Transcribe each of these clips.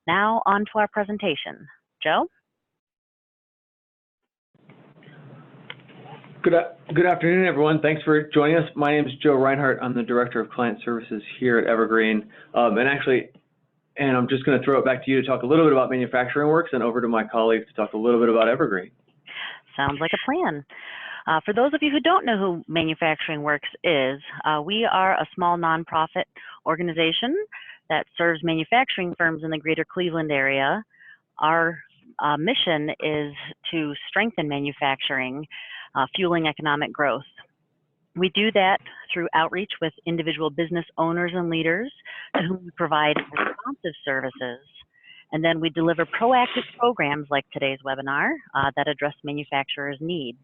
Now on to our presentation. Joe? Good afternoon, everyone. Thanks for joining us. My name is Joe Reinhardt. I'm the Director of Client Services here at Evergreen. And I'm just going to throw it back to you to talk a little bit about Manufacturing Works and over to my colleagues to talk a little bit about Evergreen. Sounds like a plan. For those of you who don't know who Manufacturing Works is, we are a small nonprofit organization that serves manufacturing firms in the greater Cleveland area. Our mission is to strengthen manufacturing, fueling economic growth. We do that through outreach with individual business owners and leaders to whom we provide responsive services. And then we deliver proactive programs like today's webinar that address manufacturers' needs.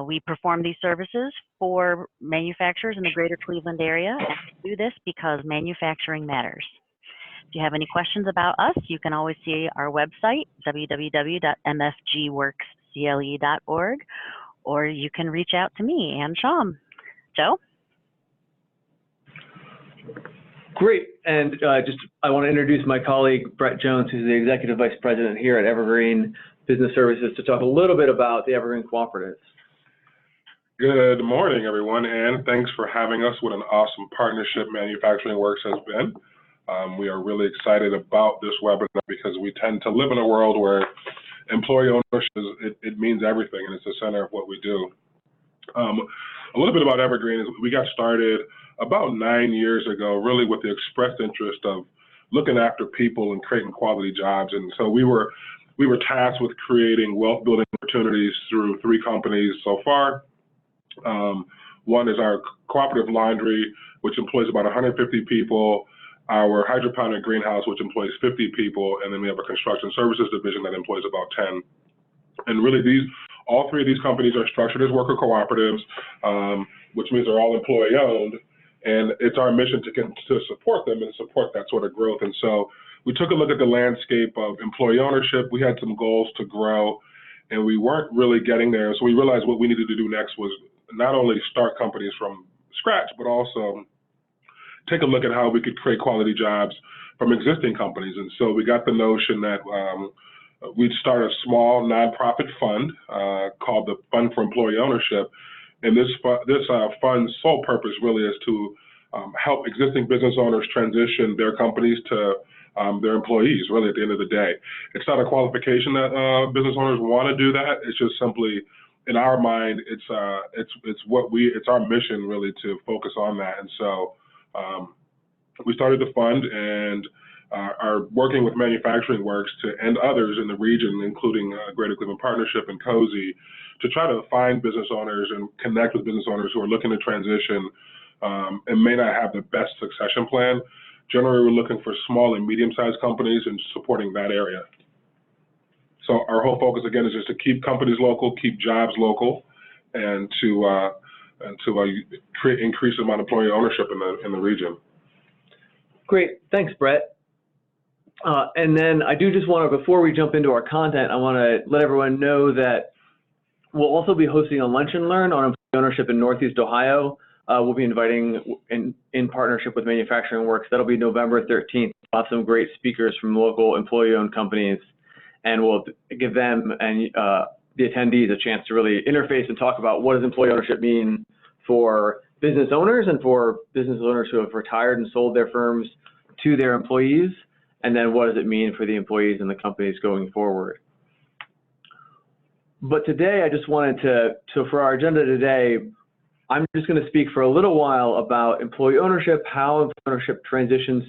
We perform these services for manufacturers in the greater Cleveland area, and we do this because manufacturing matters. If you have any questions about us, you can always see our website, www.mfgworkscle.org, or you can reach out to me, Ann Shum. Joe? Great, and I want to introduce my colleague, Brett Jones, who's the Executive Vice President here at Evergreen Business Services, to talk a little bit about the Evergreen Cooperative. Good morning, everyone, and thanks for having us. What an awesome partnership Manufacturing Works has been. We are really excited about this webinar because we tend to live in a world where employee ownership, it means everything, and it's the center of what we do. A little bit about Evergreen is we got started about 9 years ago, really with the expressed interest of looking after people and creating quality jobs. And so we were tasked with creating wealth building opportunities through 3 companies so far. One is our Cooperative Laundry, which employs about 150 people, our hydroponic greenhouse, which employs 50 people, and then we have a construction services division that employs about 10. And really all 3 of these companies are structured as worker cooperatives, which means they're all employee owned. And it's our mission to support them and support that sort of growth. And so we took a look at the landscape of employee ownership. We had some goals to grow, and we weren't really getting there. So we realized what we needed to do next was not only start companies from scratch, but also take a look at how we could create quality jobs from existing companies. And so we got the notion that we'd start a small nonprofit fund called the Fund for Employee Ownership. And this fund's sole purpose really is to help existing business owners transition their companies to their employees, really, at the end of the day. It's not a qualification that business owners want to do that. It's just simply, in our mind, it's our mission, really, to focus on that. And so we started the fund and are working with Manufacturing Works and others in the region, including Greater Cleveland Partnership and COSI, to try to find business owners and connect with business owners who are looking to transition and may not have the best succession plan. Generally, we're looking for small and medium-sized companies and supporting that area. So our whole focus, again, is just to keep companies local, keep jobs local, and to increase the amount of employee ownership in the region. Great, thanks, Brett. And then I do just want to, before we jump into our content, I want to let everyone know that we'll also be hosting a lunch and learn on employee ownership in Northeast Ohio. We'll be inviting, in partnership with Manufacturing Works, that'll be November 13th. We'll have some great speakers from local employee-owned companies, and we'll give them and the attendees a chance to really interface and talk about what does employee ownership mean for business owners and for business owners who have retired and sold their firms to their employees, and then what does it mean for the employees and the companies going forward. But today, I just wanted so for our agenda today, I'm just going to speak for a little while about employee ownership, how employee ownership transitions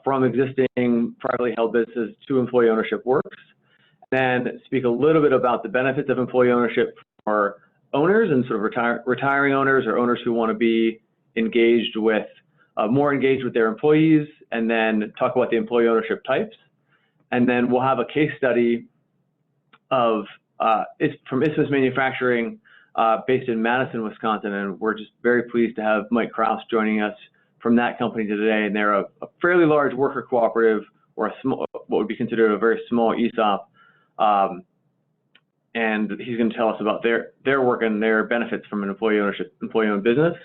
from existing privately held businesses to employee ownership works, then speak a little bit about the benefits of employee ownership for owners and sort of retiring owners or owners who want to be engaged with, more engaged with their employees, and then talk about the employee ownership types. And then we'll have a case study from Isthmus Manufacturing based in Madison, Wisconsin, and we're just very pleased to have Mike Kraft joining us from that company today. And they're a fairly large worker cooperative, or a small, what would be considered a very small ESOP. And he's going to tell us about their work and their benefits from an employee-owned business.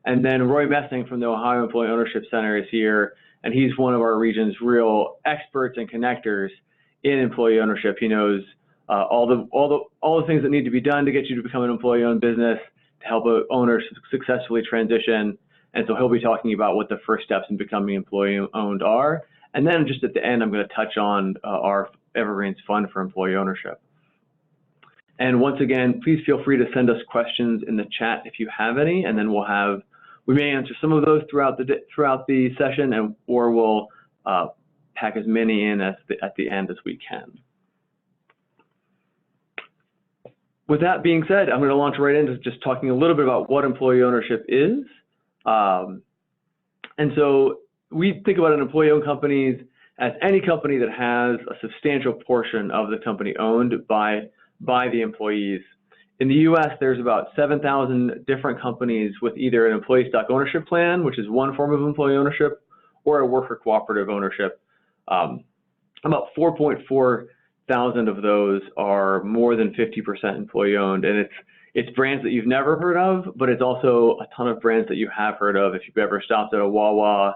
And then Roy Messing from the Ohio Employee Ownership Center is here, and he's one of our region's real experts and connectors in employee ownership. He knows all the things that need to be done to get you to become an employee-owned business, to help an owner successfully transition. And so he'll be talking about what the first steps in becoming employee-owned are. And then just at the end, I'm going to touch on our Evergreens Fund for employee ownership. And once again, please feel free to send us questions in the chat if you have any, and then we may answer some of those throughout the session, or we'll pack as many in at the end as we can. With that being said, I'm going to launch right into just talking a little bit about what employee ownership is. And so we think about an employee-owned companies as any company that has a substantial portion of the company owned by the employees. In the US, there's about 7,000 different companies with either an employee stock ownership plan, which is one form of employee ownership, or a worker cooperative ownership. About 4.4 thousand of those are more than 50% employee owned, and it's brands that you've never heard of, but it's also a ton of brands that you have heard of. If you've ever stopped at a Wawa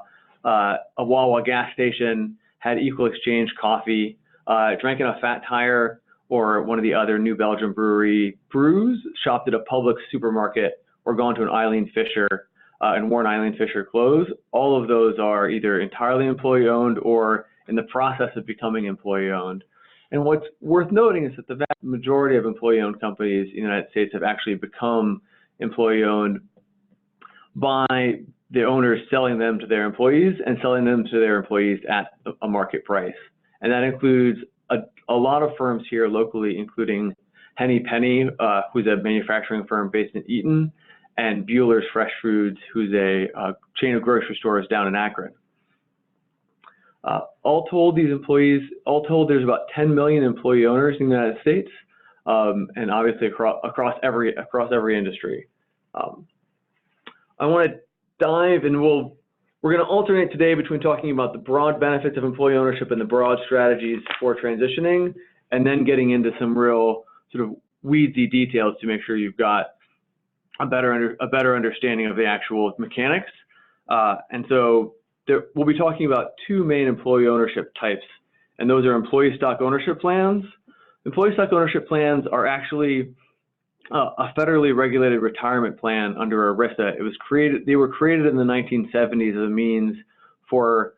gas station, had Equal Exchange coffee, drank in a Fat Tire or one of the other New Belgium brewery brews, shopped at a Publix supermarket, or gone to an Eileen Fisher and worn Eileen Fisher clothes, all of those are either entirely employee owned or in the process of becoming employee owned. And what's worth noting is that the vast majority of employee-owned companies in the United States have actually become employee-owned by the owners selling them to their employees and selling them to their employees at a market price. And that includes a lot of firms here locally, including Henny Penny, who's a manufacturing firm based in Eaton, and Bueller's Fresh Foods, who's a chain of grocery stores down in Akron. All told, there's about 10 million employee owners in the United States, and obviously across every industry. I want to dive, and we're going to alternate today between talking about the broad benefits of employee ownership and the broad strategies for transitioning, and then getting into some real sort of weedy details to make sure you've got a better understanding of the actual mechanics. And so we'll be talking about two main employee ownership types, and those are employee stock ownership plans. Employee stock ownership plans are actually a federally regulated retirement plan under ERISA. They were created in the 1970s as a means for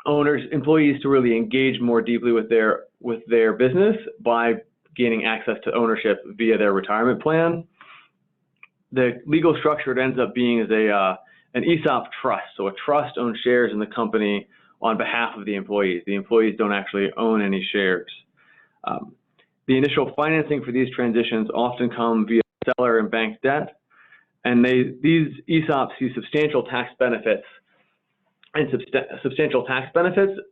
employees to really engage more deeply with their business by gaining access to ownership via their retirement plan. The legal structure it ends up being is an ESOP trust. So a trust owns shares in the company on behalf of the employees. The employees don't actually own any shares. The initial financing for these transitions often come via seller and bank debt, and these ESOPs see substantial tax benefits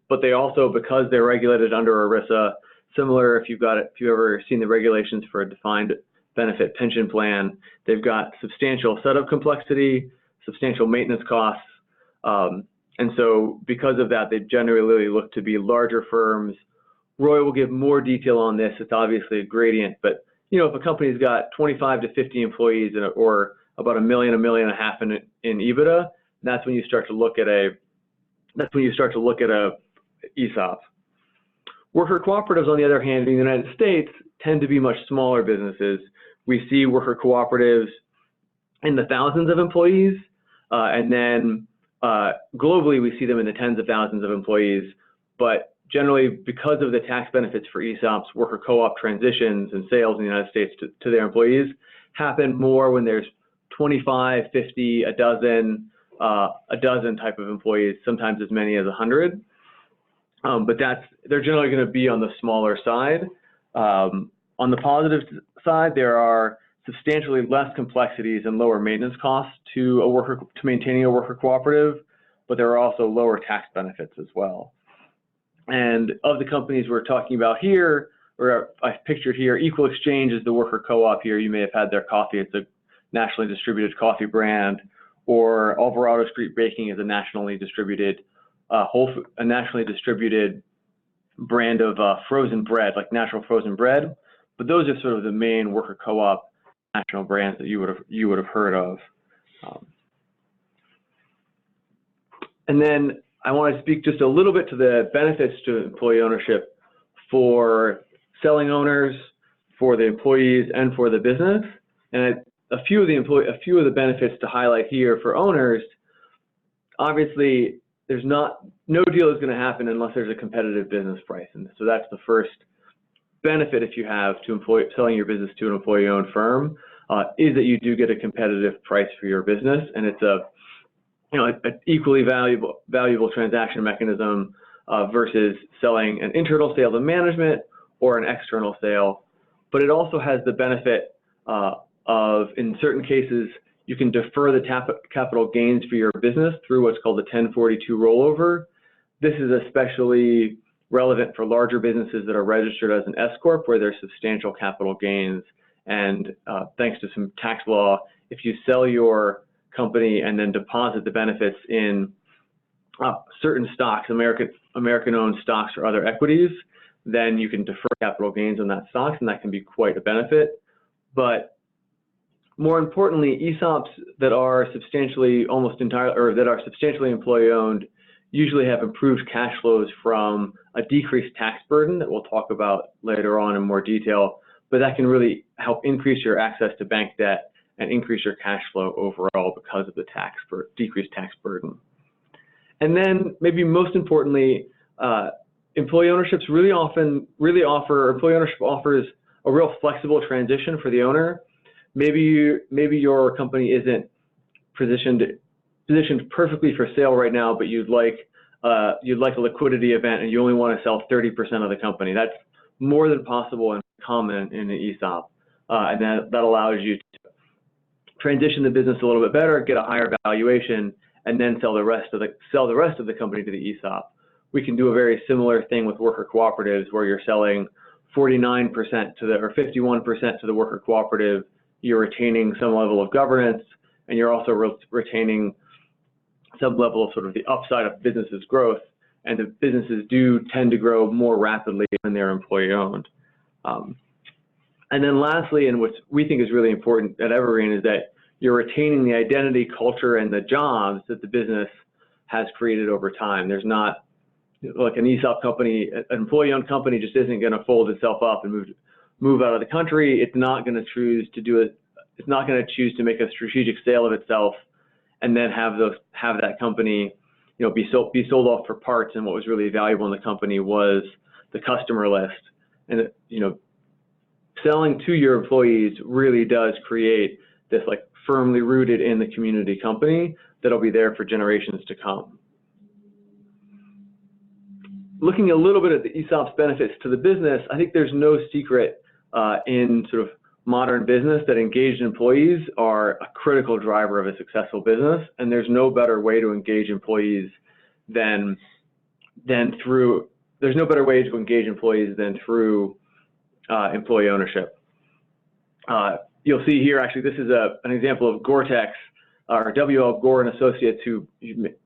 but they also, because they're regulated under ERISA, similar if you've ever seen the regulations for a defined benefit pension plan, they've got substantial setup complexity, substantial maintenance costs, and so because of that, they generally look to be larger firms. Roy will give more detail on this. It's obviously a gradient, but if a company's got 25 to 50 employees or about $1 million, $1.5 million in EBITDA, that's when you start to look at a ESOP. Worker cooperatives, on the other hand, in the United States, tend to be much smaller businesses. We see worker cooperatives in the thousands of employees, and then globally we see them in the tens of thousands of employees. But generally, because of the tax benefits for ESOPs, worker co-op transitions and sales in the United States to their employees happen more when there's 25, 50, a dozen type of employees, sometimes as many as 100. But they're generally going to be on the smaller side. On the positive side, there are substantially less complexities and lower maintenance costs to maintaining a worker cooperative, but there are also lower tax benefits as well. And of the companies we're talking about here, or I've pictured here, Equal Exchange is the worker co-op here. You may have had their coffee. It's a nationally distributed coffee brand, or Alvarado Street Baking is a nationally distributed brand of frozen bread, like natural frozen bread. But those are sort of the main worker co-op national brands that you would have heard of. And then I want to speak just a little bit to the benefits to employee ownership for selling owners, for the employees, and for the business. And a few of the benefits to highlight here for owners. Obviously, no deal is going to happen unless there's a competitive business price, and so that's the first benefit if you have selling your business to an employee-owned firm, is that you do get a competitive price for your business, and it's an equally valuable transaction mechanism versus selling an internal sale to management or an external sale. But it also has the benefit of, in certain cases, you can defer the capital gains for your business through what's called the 1042 rollover. This is especially relevant for larger businesses that are registered as an S-corp, where there's substantial capital gains. And thanks to some tax law, if you sell your company and then deposit the benefits in certain stocks, American-owned stocks or other equities, then you can defer capital gains on that stocks, and that can be quite a benefit. But more importantly, ESOPs that are substantially employee-owned usually have improved cash flows from a decreased tax burden that we'll talk about later on in more detail, but that can really help increase your access to bank debt and increase your cash flow overall because of the decreased tax burden. And then maybe most importantly, employee ownership offers a real flexible transition for the owner. Maybe your company isn't positioned perfectly for sale right now, but you'd like a liquidity event and you only want to sell 30% of the company. That's more than possible and common in the ESOP, and that allows you to transition the business a little bit better, get a higher valuation, and then sell the rest of the company to the ESOP. We can do a very similar thing with worker cooperatives, where you're selling 49% or 51% to the worker cooperative. You're retaining some level of governance, and you're also retaining some level of sort of the upside of business's growth. And the businesses do tend to grow more rapidly when they're employee-owned. And then lastly, and what we think is really important at Evergreen, is that you're retaining the identity, culture, and the jobs that the business has created over time. There's not, like an ESOP company, an employee-owned company just isn't going to fold itself up and move out of the country. It's not going to choose to do it. It's not going to choose to make a strategic sale of itself and then have that company, be sold off for parts. And what was really valuable in the company was the customer list. And selling to your employees really does create this firmly rooted in the community company that'll be there for generations to come. Looking a little bit at the ESOP's benefits to the business, I think there's no secret in sort of modern business that engaged employees are a critical driver of a successful business, and there's no better way to engage employees than through employee ownership. You'll see here, actually, this is an example of Gore-Tex, or W.L. Gore and Associates, who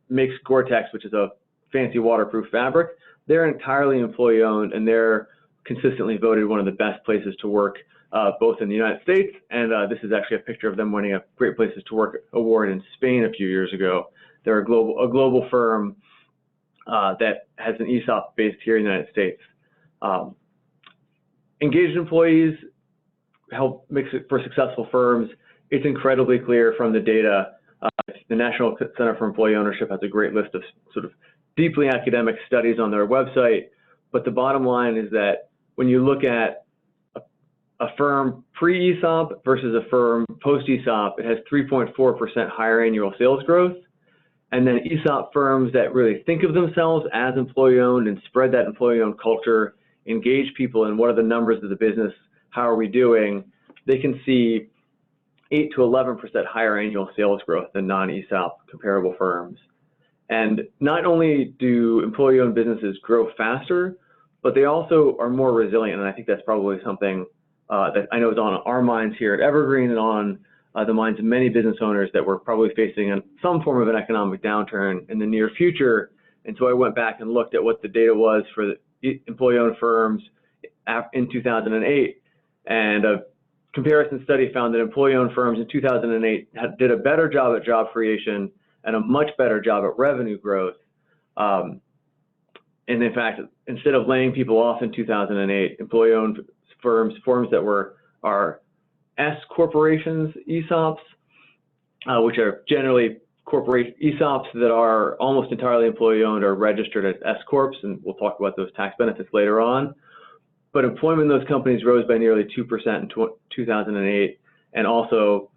makes Gore-Tex, which is a fancy waterproof fabric. They're entirely employee-owned, and they're consistently voted one of the best places to work, both in the United States, and this is actually a picture of them winning a Great Places to Work award in Spain a few years ago. They're a global firm that has an ESOP based here in the United States. Engaged employees help make it for successful firms. It's incredibly clear from the data. The National Center for Employee Ownership has a great list of sort of deeply academic studies on their website, but the bottom line is that when you look at a firm pre-ESOP versus a firm post-ESOP, it has 3.4% higher annual sales growth. And then ESOP firms that really think of themselves as employee-owned and spread that employee-owned culture, engage people in what are the numbers of the business, how are we doing, they can see 8 to 11% higher annual sales growth than non-ESOP comparable firms. And not only do employee-owned businesses grow faster, but they also are more resilient. And I think that's probably something that I know is on our minds here at Evergreen and on the minds of many business owners, that we're probably facing some form of an economic downturn in the near future. And so I went back and looked at what the data was for the employee-owned firms in 2008, and a comparison study found that employee-owned firms in 2008 did a better job at job creation and a much better job at revenue growth And in fact, instead of laying people off in 2008, employee-owned firms that are S corporations, ESOPs, which are generally corporate ESOPs that are almost entirely employee-owned, are registered as S corps, and we'll talk about those tax benefits later on. But employment in those companies rose by nearly 2% in 2008, and also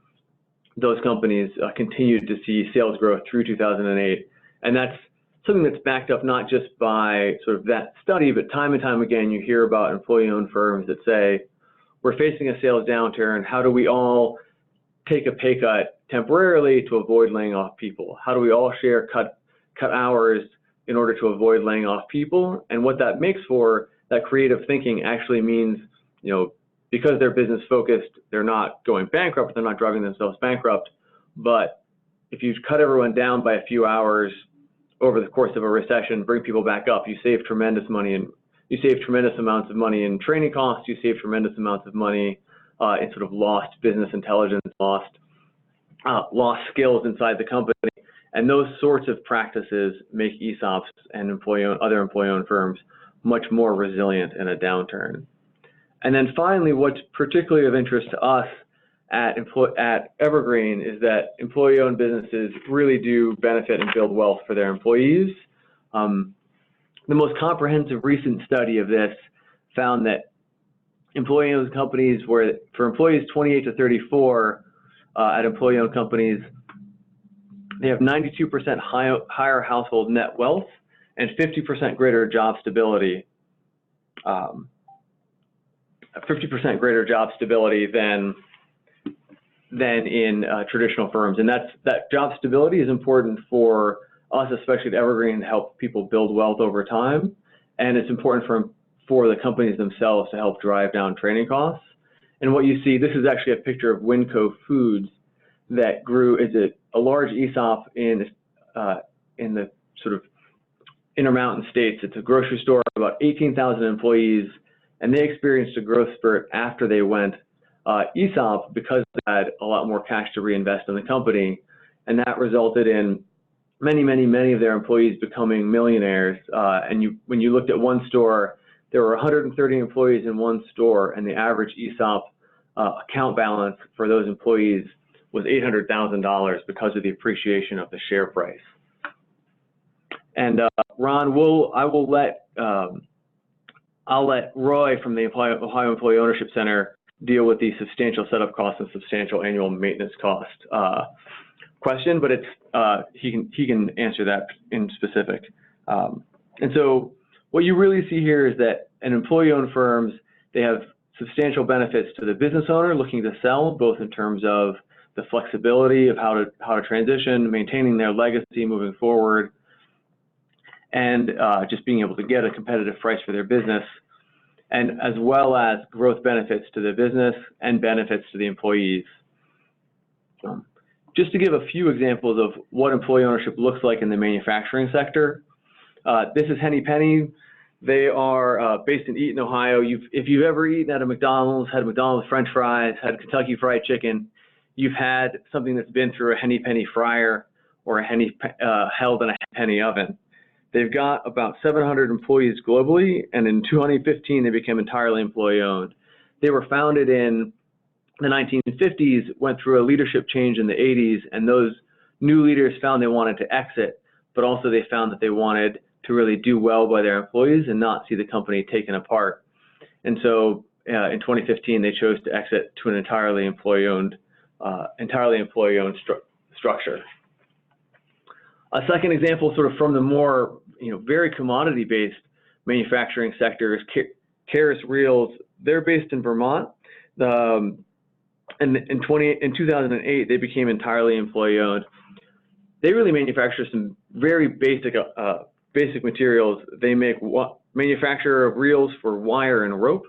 those companies continued to see sales growth through 2008, and that's something that's backed up not just by sort of that study, but time and time again you hear about employee-owned firms that say, we're facing a sales downturn, how do we all take a pay cut temporarily to avoid laying off people? How do we all share cut hours in order to avoid laying off people? And what that makes for, that creative thinking actually means, you know, because they're business focused, they're not going bankrupt, they're not driving themselves bankrupt, but if you cut everyone down by a few hours over the course of a recession, bring people back up, you save tremendous money, and you save tremendous amounts of money in training costs, you save tremendous amounts of money in sort of lost business intelligence, lost skills inside the company. And those sorts of practices make ESOPs and other employee-owned firms much more resilient in a downturn. And then finally, what's particularly of interest to us at Evergreen is that employee-owned businesses really do benefit and build wealth for their employees. The most comprehensive recent study of this found that employee-owned companies were, for employees 28 to 34 at employee-owned companies, they have 92% higher household net wealth and 50% greater job stability. 50% greater job stability than in traditional firms, and that job stability is important for us, especially at Evergreen, to help people build wealth over time, and it's important for the companies themselves to help drive down training costs. And what you see, this is actually a picture of Winco Foods that grew, is a large ESOP in the sort of Intermountain states. It's a grocery store, about 18,000 employees, and they experienced a growth spurt after they went ESOP because they had a lot more cash to reinvest in the company, and that resulted in many of their employees becoming millionaires. And when you looked at one store, there were 130 employees in one store, and the average ESOP account balance for those employees was $800,000 because of the appreciation of the share price. And Ron, I'll let Roy from the Ohio Employee Ownership Center deal with the substantial setup costs and substantial annual maintenance cost question, but he can answer that in specific. And so what you really see here is that in employee-owned firms, they have substantial benefits to the business owner looking to sell, both in terms of the flexibility of how to transition, maintaining their legacy moving forward, and just being able to get a competitive price for their business, and as well as growth benefits to the business and benefits to the employees. Just to give a few examples of what employee ownership looks like in the manufacturing sector, this is Henny Penny. They are based in Eaton, Ohio. If you've ever eaten at a McDonald's, had McDonald's French fries, had Kentucky Fried Chicken, you've had something that's been through a Henny Penny fryer or a held in a Henny oven. They've got about 700 employees globally, and in 2015, they became entirely employee-owned. They were founded in the 1950s, went through a leadership change in the 80s, and those new leaders found they wanted to exit, but also they found that they wanted to really do well by their employees and not see the company taken apart. And so in 2015, they chose to exit to an entirely employee-owned structure. A second example, sort of from the more, very commodity-based manufacturing sector, is Karis Reels. They're based in Vermont. And in 2008, they became entirely employee-owned. They really manufacture some very basic materials. They manufacture reels for wire and rope,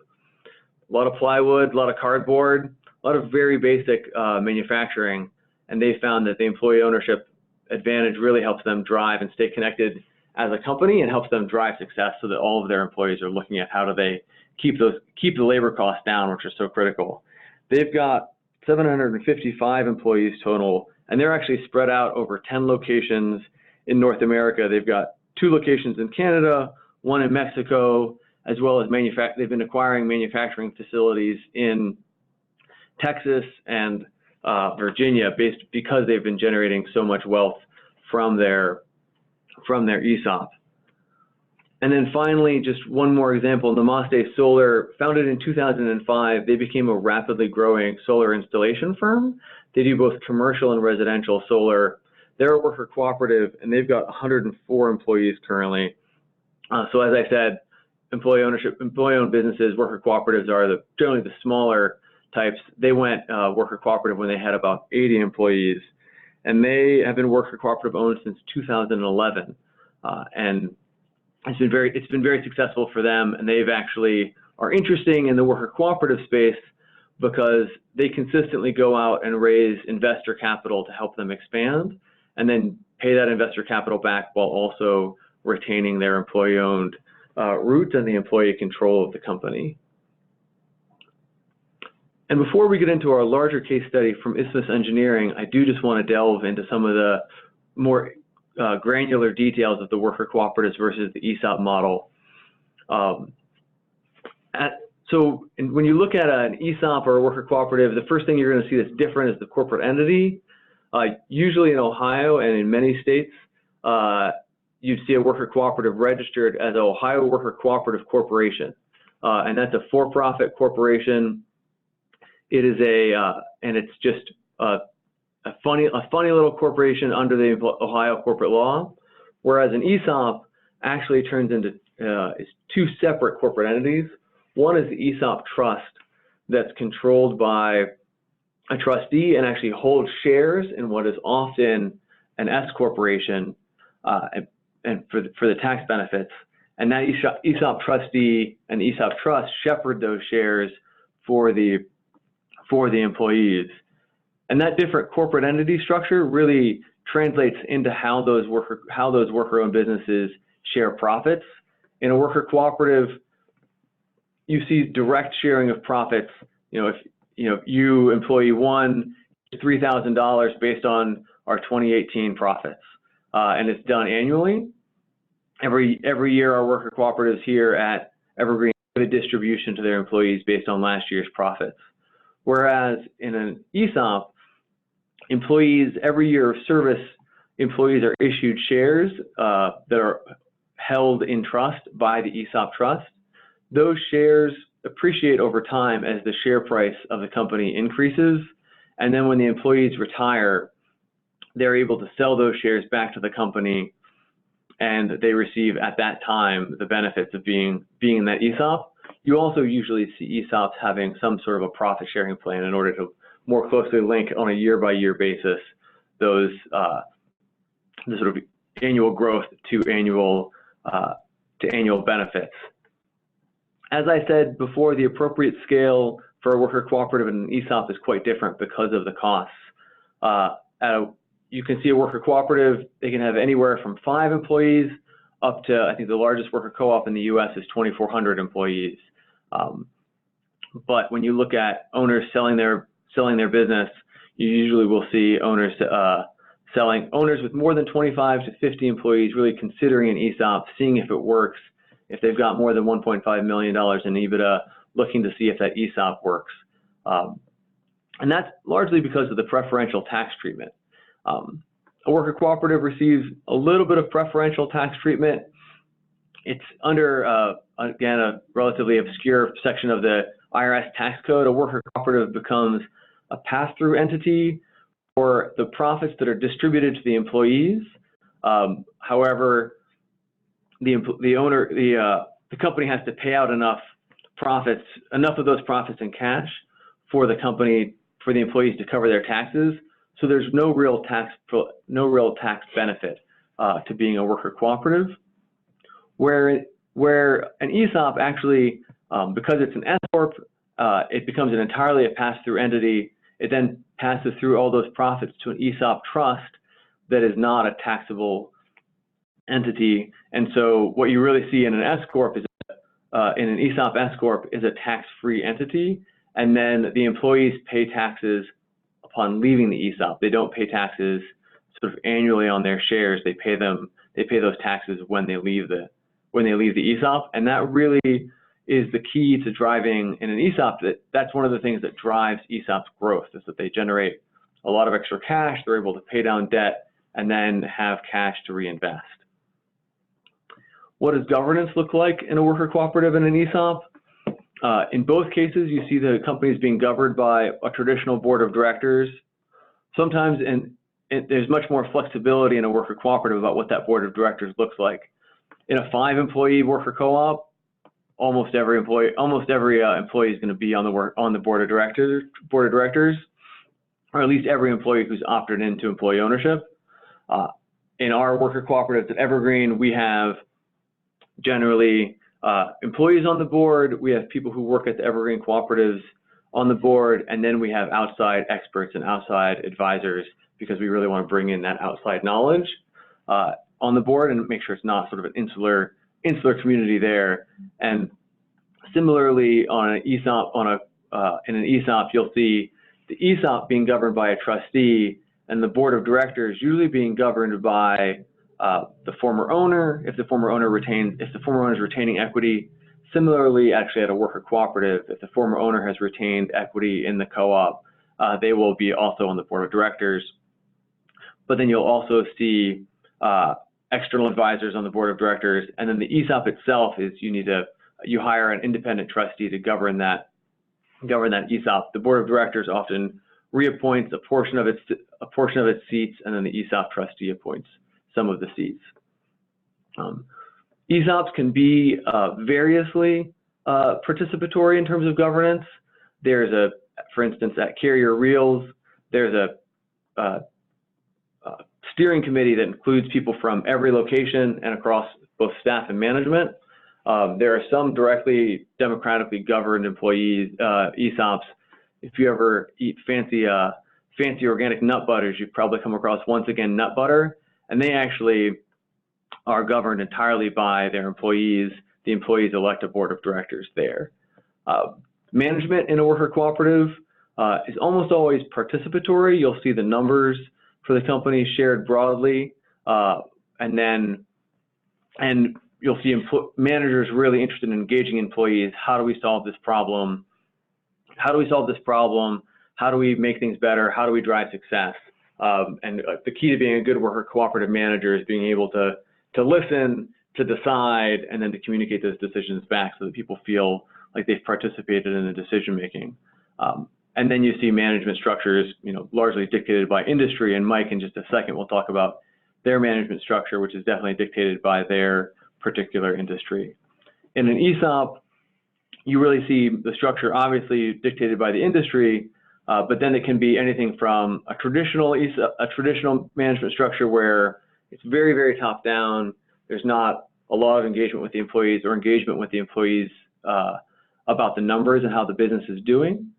a lot of plywood, a lot of cardboard, a lot of very basic manufacturing. And they found that the employee ownership advantage really helps them drive and stay connected as a company, and helps them drive success so that all of their employees are looking at how do they keep the labor costs down, which are so critical. They've got 755 employees total, and they're actually spread out over 10 locations in North America. They've got 2 locations in Canada, 1 in Mexico, as well as they've been acquiring manufacturing facilities in Texas and Virginia because they've been generating so much wealth from their ESOP. And then finally, just one more example, Namaste Solar, founded in 2005, they became a rapidly growing solar installation firm. They do both commercial and residential solar. They're a worker cooperative, and they've got 104 employees currently. So as I said, employee-owned businesses, worker cooperatives are generally the smaller types. They went worker cooperative when they had about 80 employees, and they have been worker cooperative owned since 2011, and it's been very successful for them. And they've actually are interesting in the worker cooperative space because they consistently go out and raise investor capital to help them expand, and then pay that investor capital back while also retaining their employee-owned roots and the employee control of the company. And before we get into our larger case study from Isthmus Engineering, I do just want to delve into some of the more granular details of the worker cooperatives versus the ESOP model. So when you look at an ESOP or a worker cooperative, the first thing you're going to see that's different is the corporate entity. Usually in Ohio and in many states, you'd see a worker cooperative registered as an Ohio Worker Cooperative Corporation, and that's a for-profit corporation. It is and it's just a funny little corporation under the Ohio corporate law, whereas an ESOP actually turns into is 2 separate corporate entities. One is the ESOP trust that's controlled by a trustee and actually holds shares in what is often an S corporation, and for the tax benefits. And that ESOP trustee and ESOP trust shepherd those shares for the employees. And that different corporate entity structure really translates into how those worker-owned businesses share profits. In a worker cooperative, you see direct sharing of profits. If you, employee 1, $3,000 based on our 2018 profits, and it's done annually. Every year, our worker cooperatives here at Evergreen give a distribution to their employees based on last year's profits. Whereas in an ESOP, employees, every year of service, employees are issued shares that are held in trust by the ESOP trust. Those shares appreciate over time as the share price of the company increases. And then when the employees retire, they're able to sell those shares back to the company, and they receive at that time the benefits of being in that ESOP. You also usually see ESOPs having some sort of a profit sharing plan in order to more closely link on a year-by-year basis those the sort of annual growth to annual benefits. As I said before, the appropriate scale for a worker cooperative and an ESOP is quite different because of the costs. You can see a worker cooperative, they can have anywhere from 5 employees up to, I think the largest worker co-op in the US is 2,400 employees. But when you look at owners selling their business, you usually will see owners with more than 25 to 50 employees really considering an ESOP, seeing if it works. If they've got more than $1.5 million in EBITDA, looking to see if that ESOP works. And that's largely because of the preferential tax treatment. A worker cooperative receives a little bit of preferential tax treatment. It's under, again, a relatively obscure section of the IRS tax code. A worker cooperative becomes a pass-through entity for the profits that are distributed to the employees. However, the company has to pay out enough of those profits in cash for the employees to cover their taxes. So there's no real tax benefit to being a worker cooperative. Where an ESOP actually, because it's an S corp, it becomes entirely a pass-through entity. It then passes through all those profits to an ESOP trust that is not a taxable entity. And so what you really see in an S corp is in an ESOP S corp is a tax-free entity, and then the employees pay taxes upon leaving the ESOP. They don't pay taxes sort of annually on their shares. They pay them they pay those taxes when they leave the ESOP, and that really is the key to driving in an ESOP. That's one of the things that drives ESOP's growth, is that they generate a lot of extra cash. They're able to pay down debt and then have cash to reinvest. What does governance look like in a worker cooperative and an ESOP? In both cases, you see the companies being governed by a traditional board of directors. Sometimes there's much more flexibility in a worker cooperative about what that board of directors looks like. In a 5-employee worker co-op, almost every employee is going to be on the board of directors, or at least every employee who's opted into employee ownership. In our worker cooperatives at Evergreen, we have generally employees on the board. We have people who work at the Evergreen cooperatives on the board, and then we have outside experts and outside advisors, because we really want to bring in that outside knowledge on the board and make sure it's not sort of an insular community there. And similarly, on an ESOP, in an ESOP, you'll see the ESOP being governed by a trustee, and the board of directors usually being governed by the former owner, if the former owner is retaining equity. Similarly, actually at a worker cooperative, if the former owner has retained equity in the co-op, they will be also on the board of directors. But then you'll also see external advisors on the board of directors, and then the ESOP itself is you hire an independent trustee to govern that ESOP. The board of directors often reappoints a portion of its seats, and then the ESOP trustee appoints some of the seats. ESOPs can be variously participatory in terms of governance. There's for instance, at Carrier Reels, there's a steering committee that includes people from every location and across both staff and management. There are some directly democratically governed employees, ESOPs. If you ever eat fancy organic nut butters, you've probably come across, once again, Nut Butter, and they actually are governed entirely by their employees. The employees elect a board of directors there. Management in a worker cooperative is almost always participatory. You'll see the numbers for the company shared broadly, and you'll see managers really interested in engaging employees. How do we solve this problem? How do we solve this problem? How do we make things better? How do we drive success? And the key to being a good worker cooperative manager is being able to listen, to decide, and then to communicate those decisions back so that people feel like they've participated in the decision making. And then you see management structures, largely dictated by industry. And Mike, in just a second, will talk about their management structure, which is definitely dictated by their particular industry. In an ESOP, you really see the structure obviously dictated by the industry, but then it can be anything from a traditional management structure where it's very, very top down. There's not a lot of engagement with the employees or engagement with the employees about the numbers and how the business is doing.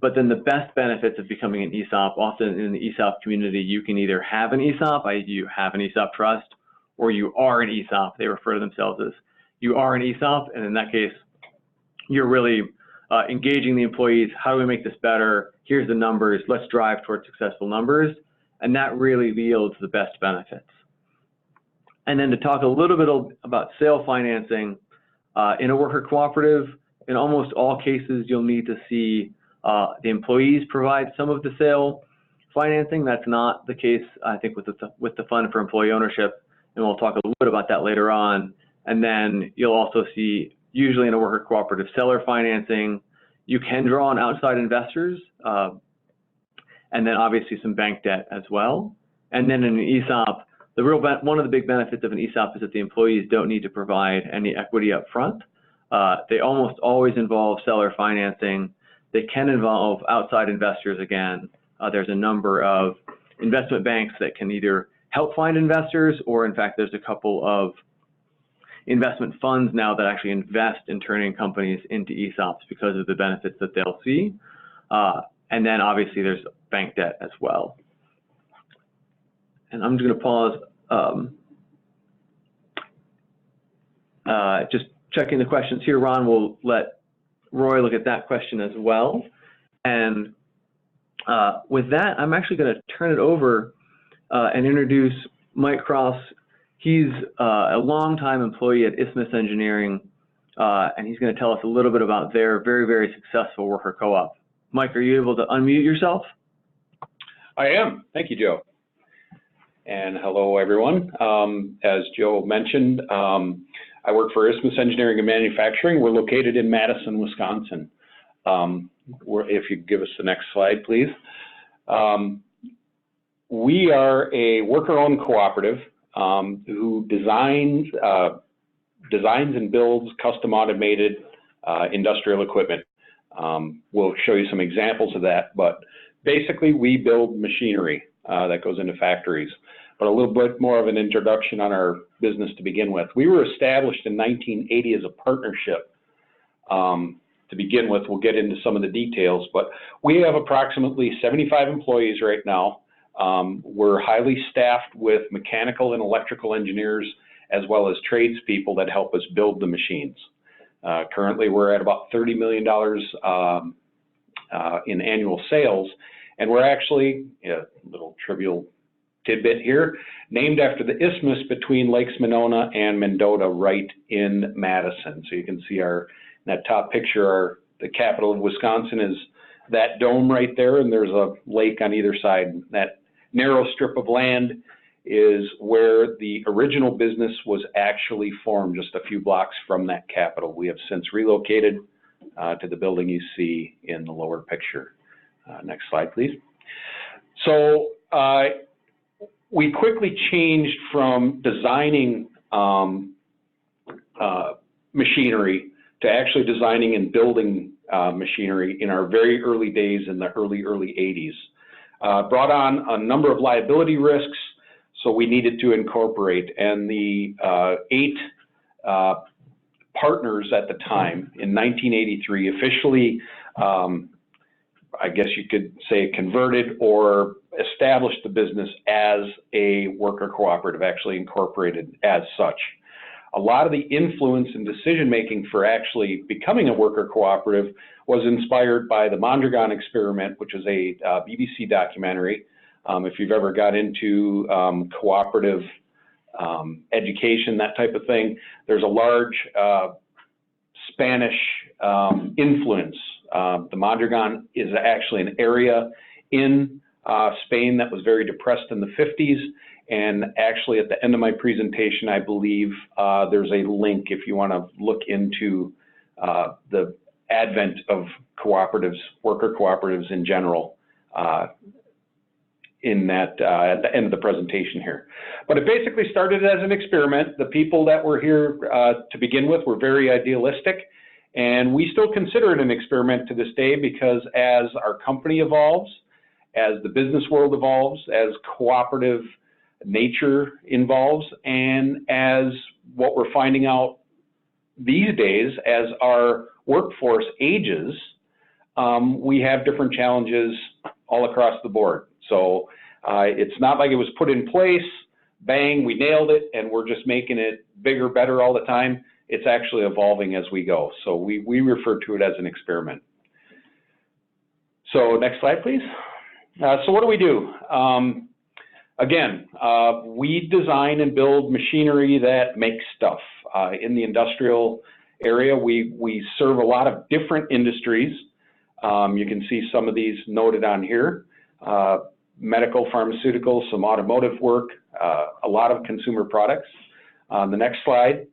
But then the best benefits of becoming an ESOP, often in the ESOP community, you can either have an ESOP, i.e. you have an ESOP trust, or you are an ESOP. They refer to themselves as you are an ESOP, and in that case, you're really engaging the employees. How do we make this better? Here's the numbers. Let's drive towards successful numbers, and that really yields the best benefits. And then to talk a little bit about sale financing, in a worker cooperative, in almost all cases, you'll need to see the employees provide some of the sale financing. That's not the case, I think, with the Fund for Employee Ownership, and we'll talk a little bit about that later on. And then you'll also see, usually in a worker cooperative, seller financing. You can draw on outside investors, and then obviously some bank debt as well. And then in an ESOP, one of the big benefits of an ESOP is that the employees don't need to provide any equity up front. They almost always involve seller financing. They can involve outside investors again. There's a number of investment banks that can either help find investors, or in fact, there's a couple of investment funds now that actually invest in turning companies into ESOPs because of the benefits that they'll see. And then obviously there's bank debt as well. And I'm just going to pause, just checking the questions here. Ron will let Roy look at that question as well. And with that, I'm actually going to turn it over and introduce Mike Cross. He's a longtime employee at Isthmus Engineering, and he's going to tell us a little bit about their very, very successful worker co-op. Mike, are you able to unmute yourself? I am. Thank you, Joe. And hello, everyone. As Joe mentioned, I work for Isthmus Engineering and Manufacturing. We're located in Madison, Wisconsin. If you give us the next slide, please. We are a worker-owned cooperative who designs and builds custom automated industrial equipment. We'll show you some examples of that, but basically we build machinery that goes into factories. But a little bit more of an introduction on our business to begin with. We were established in 1980 as a partnership. To begin with, we'll get into some of the details, but we have approximately 75 employees right now. We're highly staffed with mechanical and electrical engineers, as well as tradespeople that help us build the machines. Currently, we're at about $30 million in annual sales, and we're actually, a little trivial tidbit here, named after the isthmus between Lakes Monona and Mendota right in Madison. So you can see that top picture, the capital of Wisconsin is that dome right there, and there's a lake on either side. That narrow strip of land is where the original business was actually formed, just a few blocks from that capital. We have since relocated to the building you see in the lower picture. Next slide, please. So we quickly changed from designing machinery to actually designing and building machinery in our very early days in the early 80s. Brought on a number of liability risks, so we needed to incorporate. And the 8 partners at the time in 1983 officially, I guess you could say, converted or established the business as a worker cooperative, actually incorporated as such. A lot of the influence and decision-making for actually becoming a worker cooperative was inspired by the Mondragon experiment, which is a BBC documentary. If you've ever got into cooperative education, that type of thing, there's a large Spanish influence. The Mondragon is actually an area in Spain that was very depressed in the 50s. And actually at the end of my presentation, I believe there's a link if you want to look into the advent of cooperatives, worker cooperatives in general, in that at the end of the presentation here. But it basically started as an experiment. The people that were here to begin with were very idealistic, and we still consider it an experiment to this day, because as our company evolves, as the business world evolves, as cooperative nature involves, and as what we're finding out these days as our workforce ages, we have different challenges all across the board. So it's not like it was put in place, bang, we nailed it, and we're just making it bigger, better all the time. It's actually evolving as we go. So we refer to it as an experiment. So next slide, please. So what do we do? Again, we design and build machinery that makes stuff. In the industrial area, we serve a lot of different industries. You can see some of these noted on here. Medical, pharmaceutical, some automotive work, a lot of consumer products. On the next slide,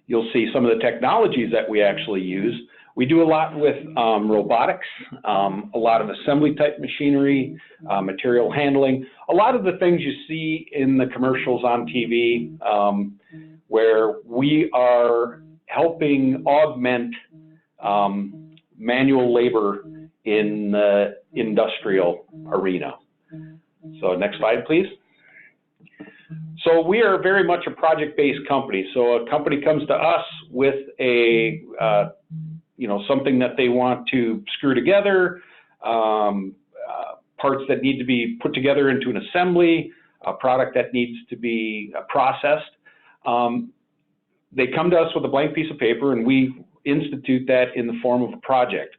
you'll see some of the technologies that we actually use. We do a lot with robotics, a lot of assembly type machinery, material handling, a lot of the things you see in the commercials on TV, where we are helping augment manual labor in the industrial arena. So next slide, please. So we are very much a project-based company. So a company comes to us with a something that they want to screw together, parts that need to be put together into an assembly, a product that needs to be processed. They come to us with a blank piece of paper, and we institute that in the form of a project.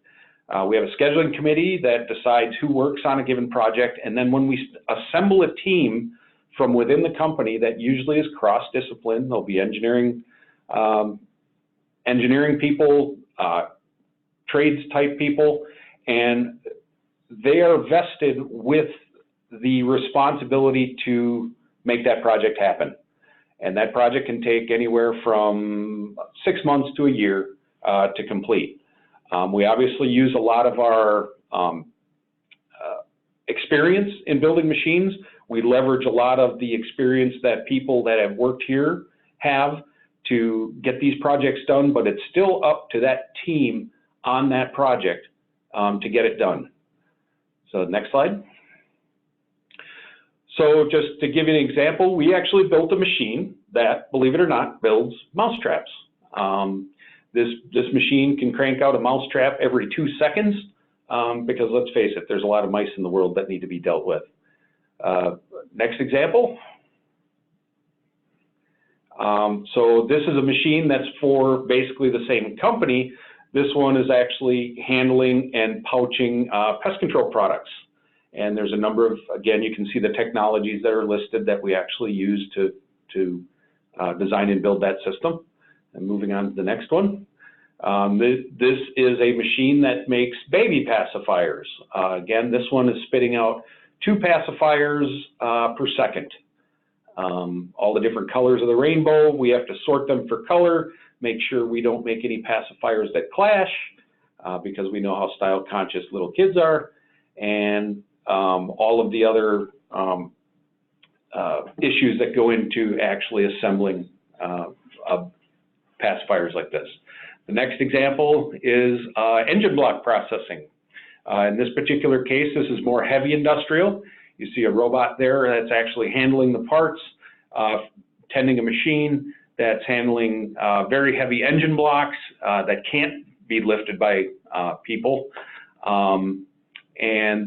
We have a scheduling committee that decides who works on a given project, and then when we assemble a team from within the company that usually is cross-discipline. There'll be engineering people, trades type people, and they are vested with the responsibility to make that project happen. And that project can take anywhere from 6 months to a year to complete. We obviously use a lot of our experience in building machines. We leverage a lot of the experience that people that have worked here have to get these projects done, but it's still up to that team on that project to get it done. So next slide. So just to give you an example, we actually built a machine that, believe it or not, builds mousetraps. This machine can crank out a mousetrap every 2 seconds because let's face it, there's a lot of mice in the world that need to be dealt with. Next example. So this is a machine that's for basically the same company. This one is actually handling and pouching pest control products. And there's a number of, again, you can see the technologies that are listed that we actually use to design and build that system. And moving on to the next one. This is a machine that makes baby pacifiers. Again, this one is spitting out 2 pacifiers per second. All the different colors of the rainbow, we have to sort them for color, make sure we don't make any pacifiers that clash, because we know how style conscious little kids are, and all of the other issues that go into actually assembling pacifiers like this. The next example is engine block processing. In this particular case, this is more heavy industrial. You see a robot there that's actually handling the parts, tending a machine that's handling very heavy engine blocks that can't be lifted by people. And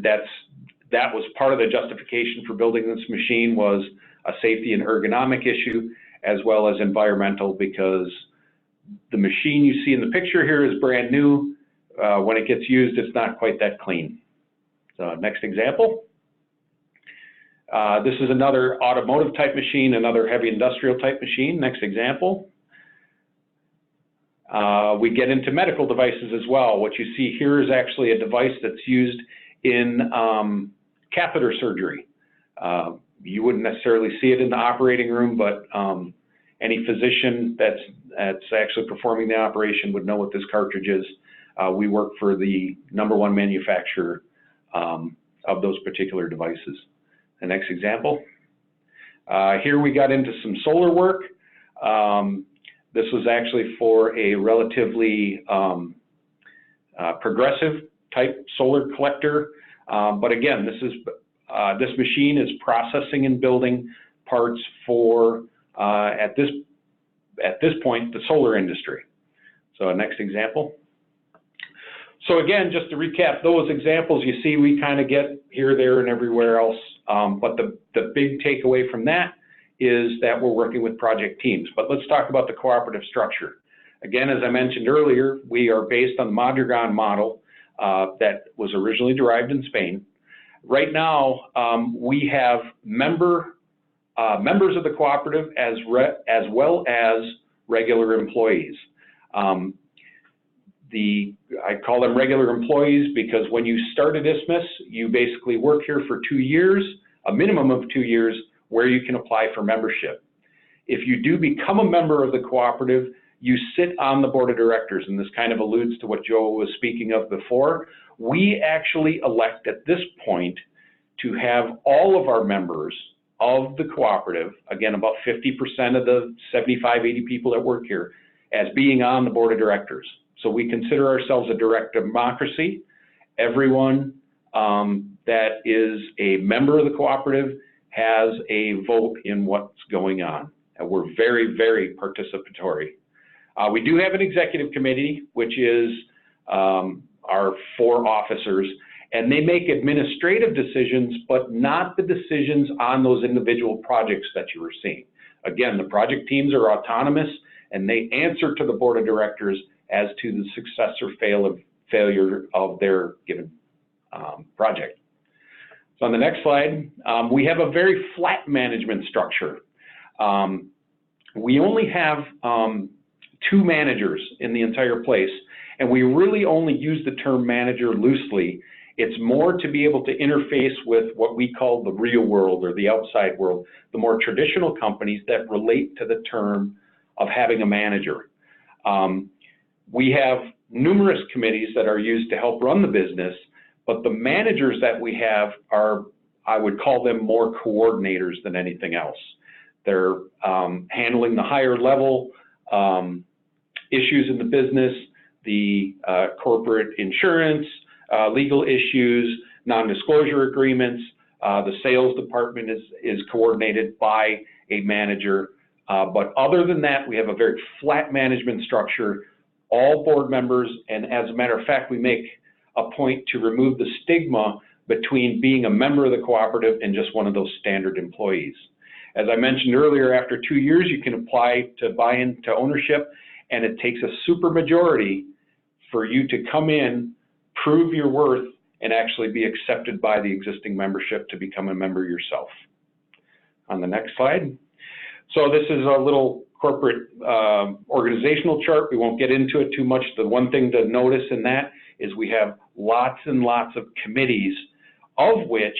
that was part of the justification for building this machine, was a safety and ergonomic issue, as well as environmental, because the machine you see in the picture here is brand new. When it gets used, it's not quite that clean. So next example. This is another automotive type machine, another heavy industrial type machine. Next example. We get into medical devices as well. What you see here is actually a device that's used in catheter surgery. You wouldn't necessarily see it in the operating room, but any physician that's actually performing the operation would know what this cartridge is. We work for the #1 manufacturer of those particular devices. The next example. Here we got into some solar work. This was actually for a relatively progressive type solar collector. But again, this machine is processing and building parts for, at this point, the solar industry. So next example. So again, just to recap those examples, you see we kind of get here, there, and everywhere else. But the big takeaway from that is that we're working with project teams. But let's talk about the cooperative structure. Again, as I mentioned earlier, we are based on the Mondragon model that was originally derived in Spain. Right now, we have members of the cooperative as well as regular employees. I call them regular employees because when you start at ISMIS, you basically work here for 2 years, a minimum of 2 years, where you can apply for membership. If you do become a member of the cooperative, you sit on the board of directors, and this kind of alludes to what Joe was speaking of before. We actually elect at this point to have all of our members of the cooperative, again, about 50% of the 75, 80 people that work here, as being on the board of directors. So we consider ourselves a direct democracy. Everyone that is a member of the cooperative has a vote in what's going on. And we're very, very participatory. We do have an executive committee, which is our 4 officers, and they make administrative decisions, but not the decisions on those individual projects that you were seeing. Again, the project teams are autonomous, and they answer to the board of directors as to the success or failure of their given project. So on the next slide, we have a very flat management structure. We only have 2 managers in the entire place, and we really only use the term manager loosely. It's more to be able to interface with what we call the real world or the outside world, the more traditional companies that relate to the term of having a manager. We have numerous committees that are used to help run the business, but the managers that we have are, I would call them more coordinators than anything else. They're handling the higher level issues in the business, the corporate insurance, legal issues, non-disclosure agreements. The sales department is coordinated by a manager. But other than that, we have a very flat management structure, all board members, and as a matter of fact, we make a point to remove the stigma between being a member of the cooperative and just one of those standard employees. As I mentioned earlier, after 2 years, you can apply to buy into ownership, and it takes a supermajority for you to come in, prove your worth, and actually be accepted by the existing membership to become a member yourself. On the next slide. So this is a little corporate organizational chart. We won't get into it too much. The one thing to notice in that is we have lots and lots of committees, of which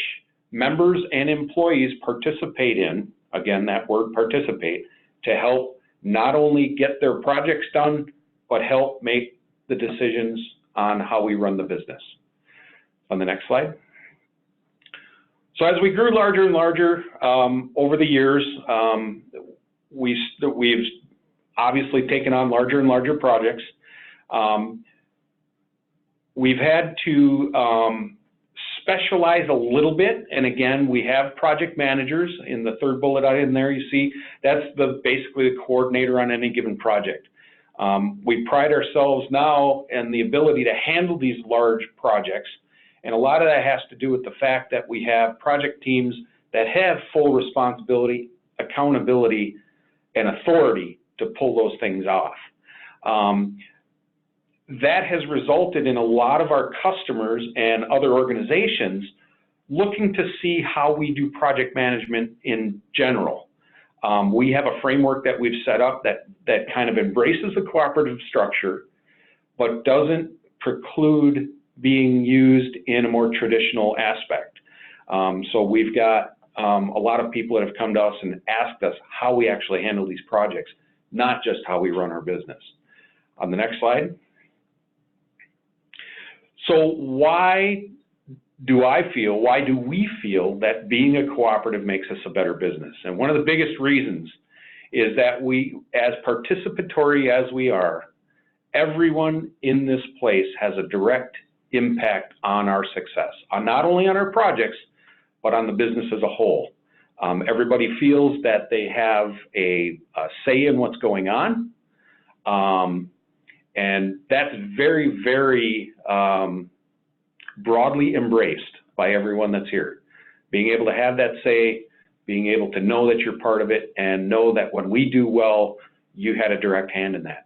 members and employees participate in, again, that word participate, to help not only get their projects done, but help make the decisions on how we run the business. On the next slide. So as we grew larger and larger over the years, we've obviously taken on larger and larger projects. We've had to specialize a little bit, and again, we have project managers. In the third bullet out in there, you see that's basically the coordinator on any given project. We pride ourselves now in the ability to handle these large projects, and a lot of that has to do with the fact that we have project teams that have full responsibility, accountability, and authority to pull those things off. That has resulted in a lot of our customers and other organizations looking to see how we do project management in general. We have a framework that we've set up that kind of embraces the cooperative structure, but doesn't preclude being used in a more traditional aspect. So we've got a lot of people that have come to us and asked us how we actually handle these projects, not just how we run our business. On the next slide. So why do we feel that being a cooperative makes us a better business? And one of the biggest reasons is that we, as participatory as we are, everyone in this place has a direct impact on our success, not only on our projects, but on the business as a whole. Everybody feels that they have a say in what's going on. And that's very, very broadly embraced by everyone that's here. Being able to have that say, being able to know that you're part of it, and know that when we do well, you had a direct hand in that.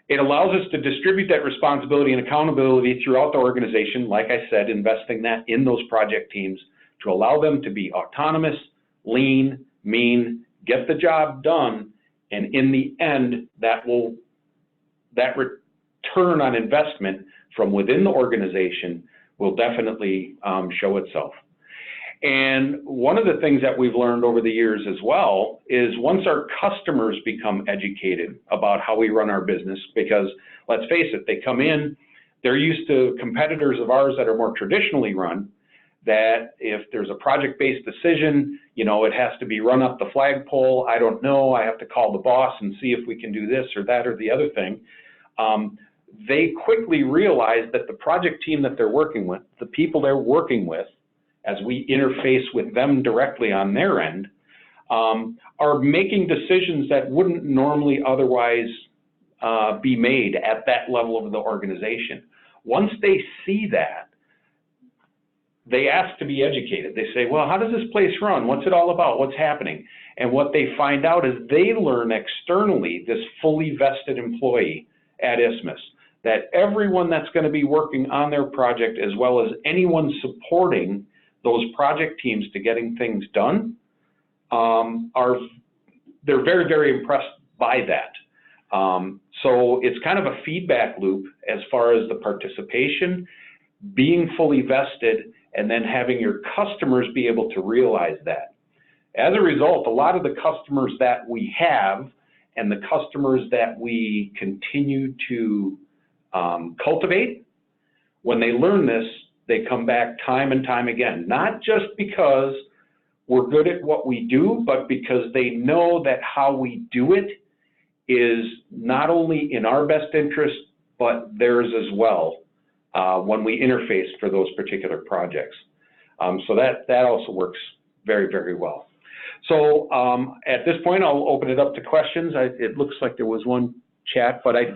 It allows us to distribute that responsibility and accountability throughout the organization, like I said, investing that in those project teams to allow them to be autonomous, lean, mean, get the job done, and in the end, that return on investment from within the organization will definitely show itself. And one of the things that we've learned over the years as well is once our customers become educated about how we run our business, because let's face it, they come in, they're used to competitors of ours that are more traditionally run, that if there's a project-based decision, you know, it has to be run up the flagpole. I don't know, I have to call the boss and see if we can do this or that or the other thing. They quickly realize that the project team that they're working with, the people they're working with, as we interface with them directly on their end, are making decisions that wouldn't normally otherwise be made at that level of the organization. Once they see that, they ask to be educated. They say, well, how does this place run? What's it all about? What's happening? And what they find out is they learn externally, this fully vested employee at ISMIS, that everyone that's going to be working on their project, as well as anyone supporting those project teams to getting things done, they're very, very impressed by that. So it's kind of a feedback loop as far as the participation, being fully vested, and then having your customers be able to realize that. As a result, a lot of the customers that we have and the customers that we continue to cultivate, when they learn this, they come back time and time again, not just because we're good at what we do, but because they know that how we do it is not only in our best interest, but theirs as well when we interface for those particular projects. So that also works very, very well. So at this point, I'll open it up to questions. It looks like there was one chat, but we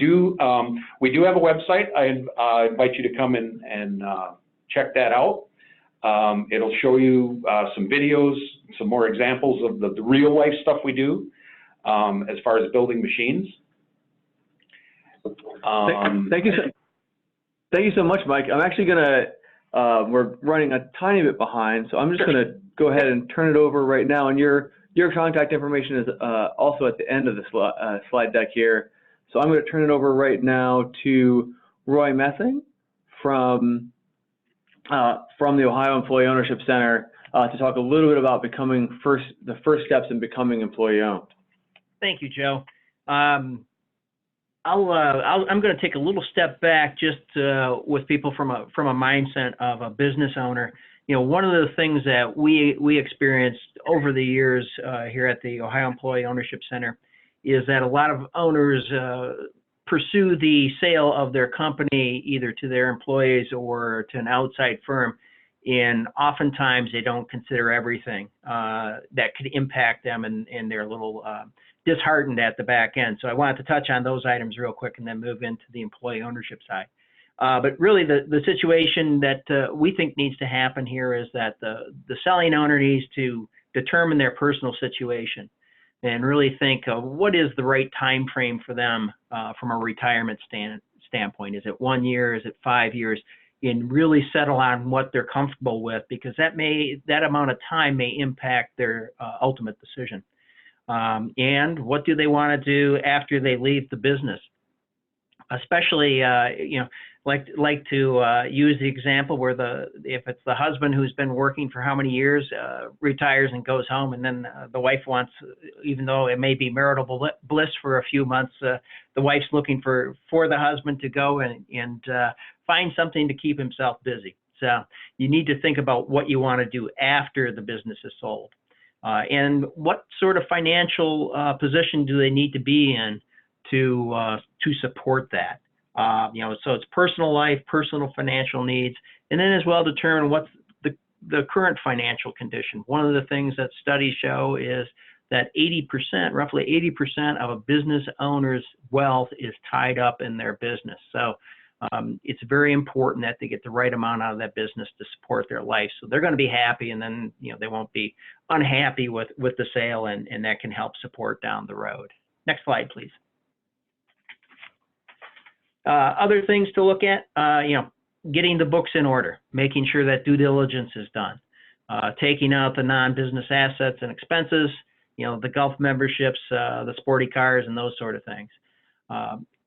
do have a website. I invite you to come in and check that out. It'll show you some videos, some more examples of the real life stuff we do as far as building machines. Thank you so much, Mike. I'm actually gonna, we're running a tiny bit behind, so I'm just gonna go ahead and turn it over right now. And your contact information is also at the end of the slide deck here. So I'm gonna turn it over right now to Roy Messing from the Ohio Employee Ownership Center to talk a little bit about becoming the first steps in becoming employee owned. Thank you, Joe. I'm going to take a little step back just with people from a mindset of a business owner. You know, one of the things that we experienced over the years here at the Ohio Employee Ownership Center is that a lot of owners pursue the sale of their company either to their employees or to an outside firm, and oftentimes they don't consider everything that could impact them, and they're a little disheartened at the back end. So I wanted to touch on those items real quick and then move into the employee ownership side. But really the situation that we think needs to happen here is that the selling owner needs to determine their personal situation and really think of what is the right time frame for them from a retirement standpoint. Is it 1 year? Is it 5 years? And really settle on what they're comfortable with, because that amount of time may impact their ultimate decision. And what do they want to do after they leave the business? Especially, you know, like to use the example where if it's the husband who's been working for how many years, retires and goes home, and then the wife wants, even though it may be marital bliss for a few months, the wife's looking for the husband to go and find something to keep himself busy. So you need to think about what you want to do after the business is sold. And what sort of financial position do they need to be in to support that? You know, so it's personal life, personal financial needs, and then as well determine what's the current financial condition. One of the things that studies show is that roughly 80% of a business owner's wealth is tied up in their business. So it's very important that they get the right amount out of that business to support their life. So they're going to be happy, and then, you know, they won't be unhappy with the sale, and that can help support down the road. Next slide, please. Other things to look at, you know, getting the books in order, making sure that due diligence is done, taking out the non-business assets and expenses, you know, the golf memberships, the sporty cars, and those sort of things.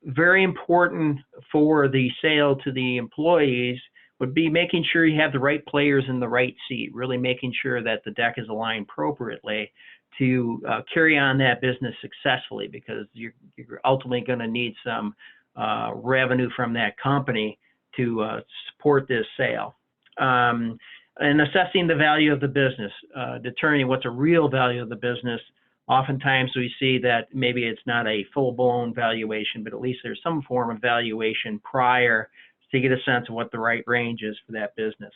Very important for the sale to the employees would be making sure you have the right players in the right seat, really making sure that the deck is aligned appropriately to carry on that business successfully, because you're ultimately going to need some revenue from that company to support this sale. And assessing the value of the business, determining what's a real value of the business. Oftentimes we see that maybe it's not a full-blown valuation, but at least there's some form of valuation prior to get a sense of what the right range is for that business.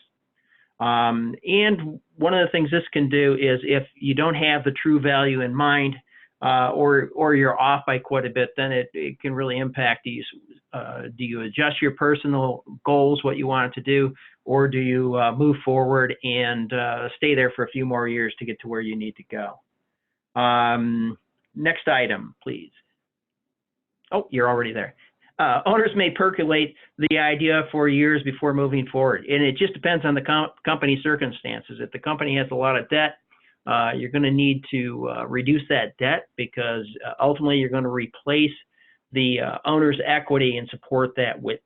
And one of the things this can do is, if you don't have the true value in mind, or you're off by quite a bit, then it can really impact these. Do you adjust your personal goals, what you want it to do, or do you move forward and stay there for a few more years to get to where you need to go? Next item, please. Oh, you're already there. Owners may percolate the idea for years before moving forward, and it just depends on the company circumstances. If the company has a lot of debt, you're going to need to reduce that debt, because ultimately you're going to replace the owner's equity and support that with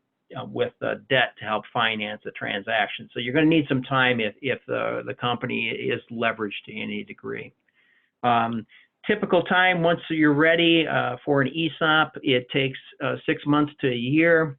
debt to help finance the transaction. So you're going to need some time if the company is leveraged to any degree. Typical time, once you're ready for an ESOP, it takes 6 months to a year.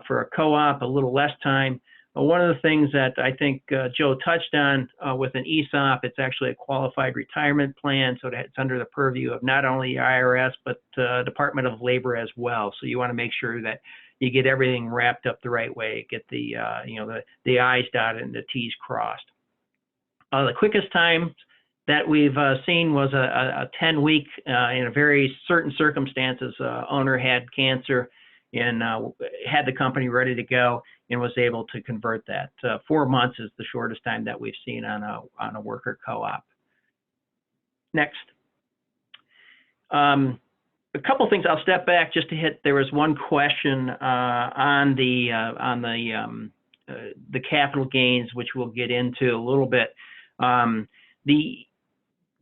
For a co-op, a little less time. One of the things that I think Joe touched on with an ESOP, it's actually a qualified retirement plan, so that it's under the purview of not only the IRS, but Department of Labor as well. So you want to make sure that you get everything wrapped up the right way, get the the I's dotted and the T's crossed. The quickest time that we've seen was a 10-week, in a very certain circumstances, owner had cancer and had the company ready to go and was able to convert that. 4 months is the shortest time that we've seen on a worker co-op. Next. A couple things. I'll step back just to hit. There was one question on the capital gains, which we'll get into a little bit.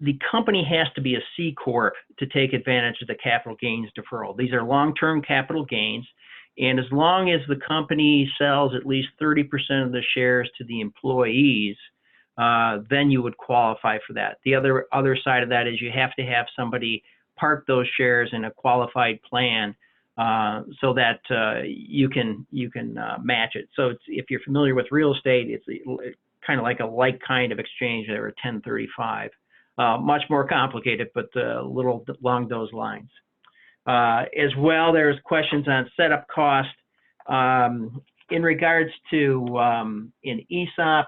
The company has to be a C Corp to take advantage of the capital gains deferral. These are long-term capital gains, and as long as the company sells at least 30% of the shares to the employees, then you would qualify for that. The other side of that is you have to have somebody park those shares in a qualified plan so that you can match it. So if you're familiar with real estate, it's kind of like a like kind of exchange or a 1035. Much more complicated, but a little along those lines. As well, there's questions on setup cost. In regards to an ESOP,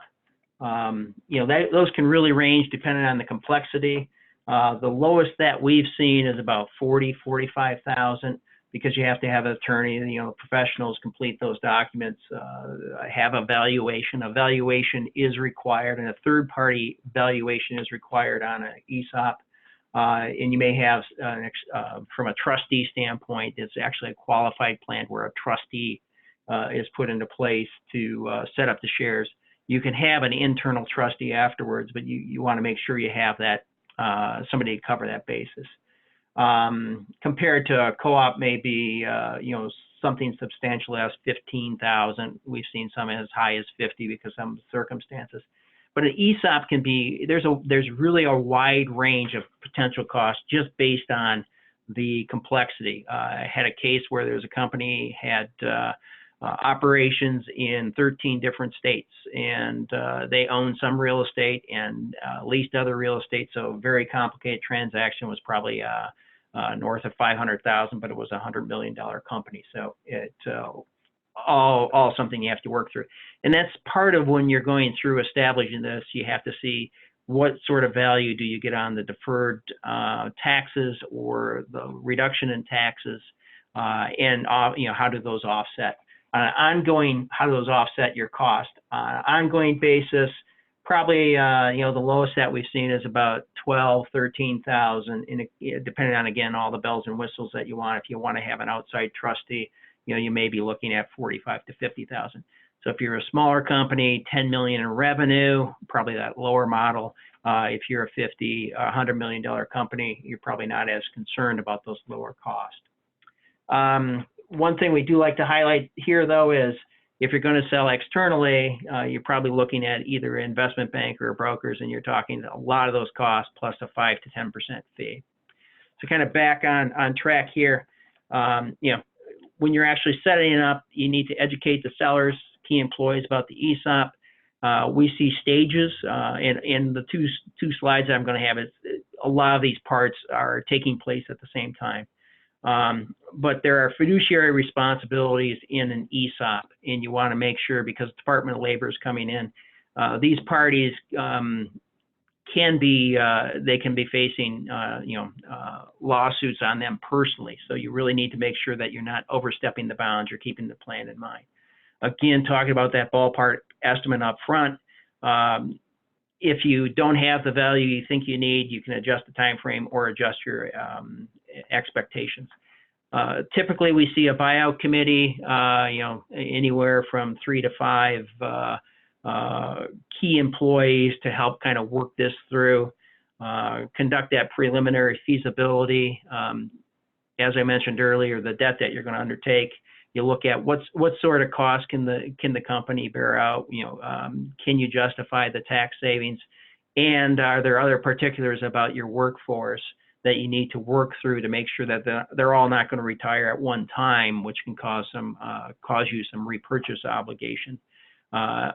those can really range depending on the complexity. The lowest that we've seen is about $45,000, because you have to have an attorney, professionals complete those documents, have a valuation. A valuation is required, and a third-party valuation is required on an ESOP. And you may have, from a trustee standpoint, it's actually a qualified plan where a trustee is put into place to set up the shares. You can have an internal trustee afterwards, but you want to make sure you have that somebody to cover that basis. Compared to a co-op, maybe something substantial as $15,000. We've seen some as high as $50,000 because of some circumstances. But an ESOP can be, there's really a wide range of potential costs just based on the complexity. I had a case where there's a company had operations in 13 different states, and they owned some real estate and leased other real estate. So a very complicated transaction, was probably north of $500,000, but it was a $100 million company. So it all something you have to work through. And that's part of when you're going through establishing this, you have to see what sort of value do you get on the deferred taxes or the reduction in taxes, and how do those offset? Ongoing, how do those offset your cost? On an ongoing basis, probably the lowest that we've seen is about $12,000, $13,000, depending on, again, all the bells and whistles that you want. If you want to have an outside trustee, you may be looking at $45,000 to $50,000. So if you're a smaller company, 10 million in revenue, probably that lower model. If you're a $100 million company, you're probably not as concerned about those lower costs. One thing we do like to highlight here, though, is if you're going to sell externally, you're probably looking at either an investment bank or brokers, and you're talking a lot of those costs plus a 5 to 10% fee. So kind of back on track here, when you're actually setting it up, you need to educate the sellers, key employees about the ESOP. We see stages, and the two slides that I'm going to have, is a lot of these parts are taking place at the same time. But there are fiduciary responsibilities in an ESOP, and you want to make sure, because the Department of Labor is coming in, these parties can be facing lawsuits on them personally. So you really need to make sure that you're not overstepping the bounds. You're keeping the plan in mind. Again, talking about that ballpark estimate up front. If you don't have the value you think you need, you can adjust the time frame or adjust your expectations. Typically, we see a buyout committee, anywhere from 3 to 5 key employees to help kind of work this through, conduct that preliminary feasibility. As I mentioned earlier, the debt that you're going to undertake, you look at what sort of cost can the company bear out? Can you justify the tax savings? And are there other particulars about your workforce that you need to work through to make sure that they're all not going to retire at one time, which can cause you some repurchase obligation.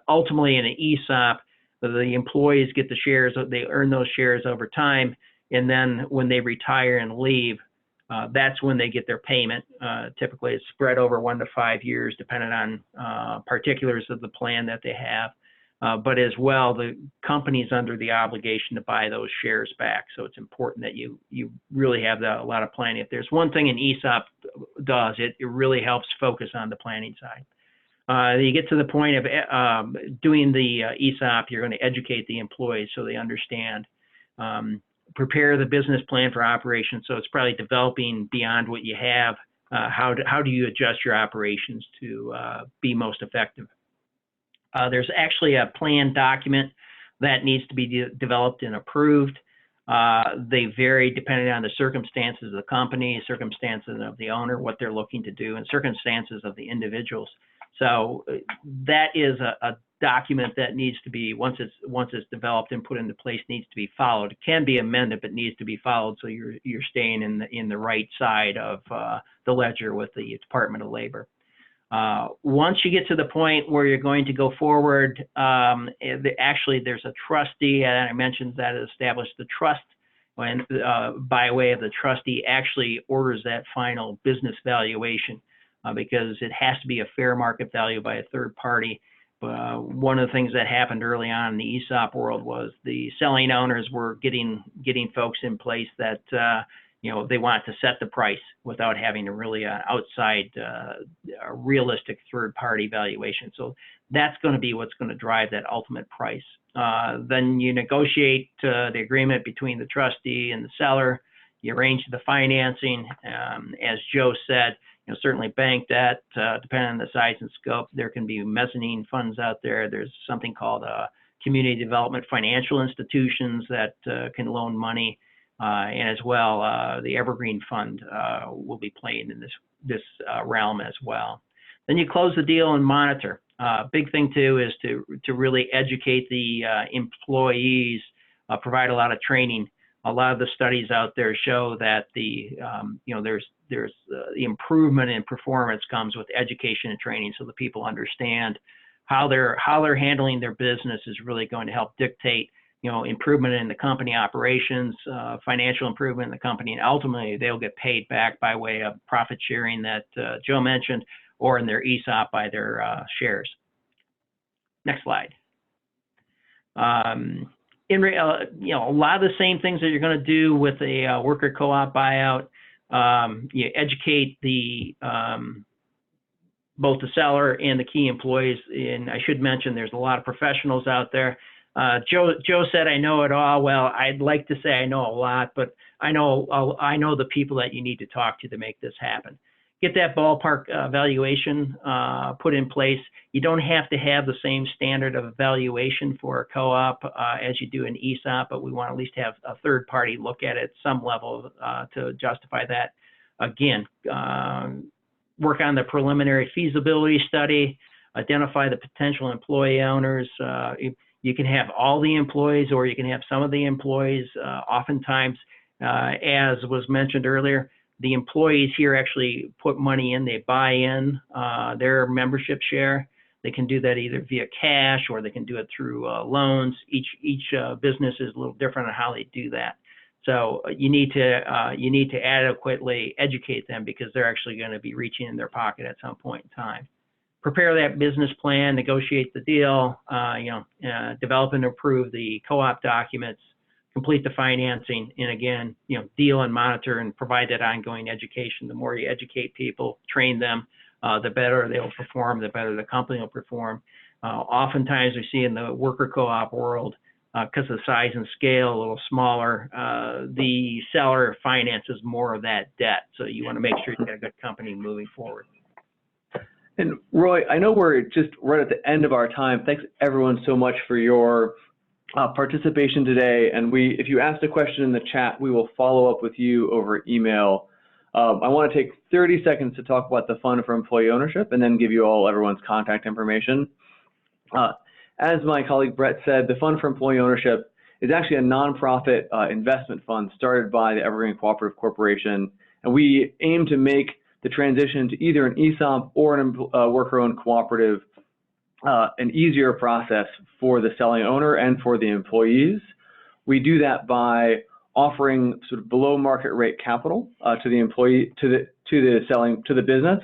Ultimately, in an ESOP, the employees get the shares; they earn those shares over time, and then when they retire and leave, that's when they get their payment. Typically, it's spread over 1 to 5 years, depending on particulars of the plan that they have. But as well, the company's under the obligation to buy those shares back. So it's important that you really have a lot of planning. If there's one thing an ESOP does, it really helps focus on the planning side. You get to the point of doing the ESOP, you're going to educate the employees so they understand. Prepare the business plan for operations. So it's probably developing beyond what you have. How do you adjust your operations to be most effective? There's actually a plan document that needs to be developed and approved. They vary depending on the circumstances of the company, circumstances of the owner, what they're looking to do, and circumstances of the individuals. So that is a document that needs to be, once it's developed and put into place, needs to be followed. It can be amended, but needs to be followed, so you're staying in the right side of the ledger with the Department of Labor. Once you get to the point where you're going to go forward, actually there's a trustee, and I mentioned that it established the trust, when by way of the trustee actually orders that final business valuation, because it has to be a fair market value by a third party. One of the things that happened early on in the ESOP world was the selling owners were getting folks in place that they want to set the price without having a really outside realistic third-party valuation. So that's going to be what's going to drive that ultimate price. Then you negotiate the agreement between the trustee and the seller. You arrange the financing. As Joe said, certainly bank debt, depending on the size and scope. There can be mezzanine funds out there. There's something called community development financial institutions that can loan money. And as well, the Evergreen Fund will be playing in this realm as well. Then you close the deal and monitor. Big thing too is to really educate the employees, provide a lot of training. A lot of the studies out there show that there's the improvement in performance comes with education and training, so the people understand how they're handling their business is really going to help dictate improvement in the company operations, financial improvement in the company, and ultimately they'll get paid back by way of profit sharing that Joe mentioned, or in their ESOP by their shares. Next slide. A lot of the same things that you're going to do with a worker co-op buyout. You educate both the seller and the key employees. And I should mention there's a lot of professionals out there. Joe said, I know it all. Well, I'd like to say I know a lot, but I know the people that you need to talk to make this happen. Get that ballpark valuation put in place. You don't have to have the same standard of evaluation for a co-op as you do an ESOP, but we want to at least have a third party look at it at some level to justify that. Again, work on the preliminary feasibility study, identify the potential employee owners. You can have all the employees or you can have some of the employees. Oftentimes, as was mentioned earlier, the employees here actually put money in, they buy in their membership share. They can do that either via cash or they can do it through loans. Each business is a little different on how they do that. So you need to adequately educate them because they're actually going to be reaching in their pocket at some point in time. Prepare that business plan, negotiate the deal, develop and approve the co-op documents, complete the financing, and again, deal and monitor and provide that ongoing education. The more you educate people, train them, the better they'll perform, the better the company will perform. Oftentimes we see in the worker co-op world, because of the size and scale, a little smaller, the seller finances more of that debt. So you want to make sure you've got a good company moving forward. And Roy, I know we're just right at the end of our time. Thanks everyone so much for your participation today. And if you asked a question in the chat, we will follow up with you over email. I want to take 30 seconds to talk about the Fund for Employee Ownership and then give you all everyone's contact information. As my colleague Brett said, the Fund for Employee Ownership is actually a nonprofit investment fund started by the Evergreen Cooperative Corporation, and we aim to make the transition to either an ESOP or a worker-owned cooperative an easier process for the selling owner and for the employees. We do that by offering sort of below market rate capital to the employee, to the business,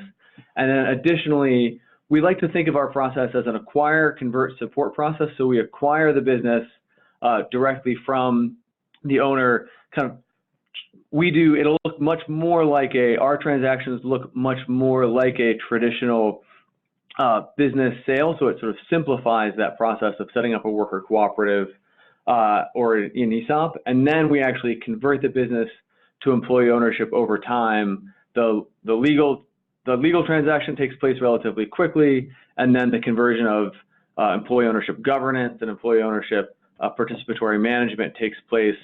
and then additionally, we like to think of our process as an acquire, convert, support process. So we acquire the business directly from the owner. It'll look much more like our transactions look much more like a traditional business sale. So it sort of simplifies that process of setting up a worker cooperative or an ESOP. And then we actually convert the business to employee ownership over time. The legal transaction takes place relatively quickly, and then the conversion of employee ownership governance and employee ownership participatory management takes place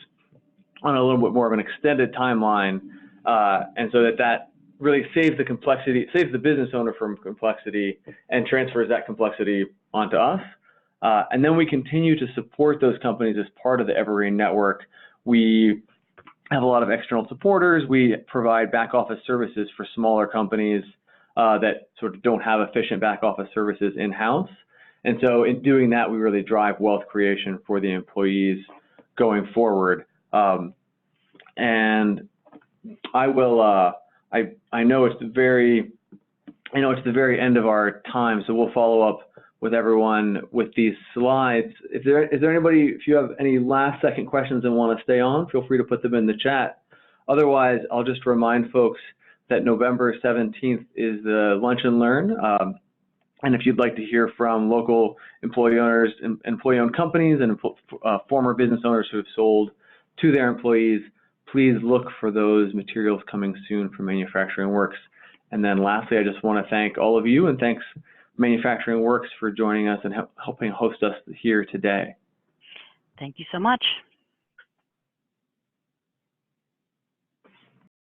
on a little bit more of an extended timeline, and so that really saves the complexity, saves the business owner from complexity, and transfers that complexity onto us. And then we continue to support those companies as part of the Evergreen network. We have a lot of external supporters. We provide back office services for smaller companies that sort of don't have efficient back office services in-house. And so in doing that, we really drive wealth creation for the employees going forward. And I will, I know it's the very end of our time, so we'll follow up with everyone with these slides. Is there anybody, if you have any last second questions and want to stay on, feel free to put them in the chat. Otherwise, I'll just remind folks that November 17th is the Lunch and Learn. And if you'd like to hear from local employee owners, employee-owned companies, and former business owners who have sold to their employees, please look for those materials coming soon from Manufacturing Works. And then lastly, I just want to thank all of you, and thanks Manufacturing Works for joining us and helping host us here today. Thank you so much.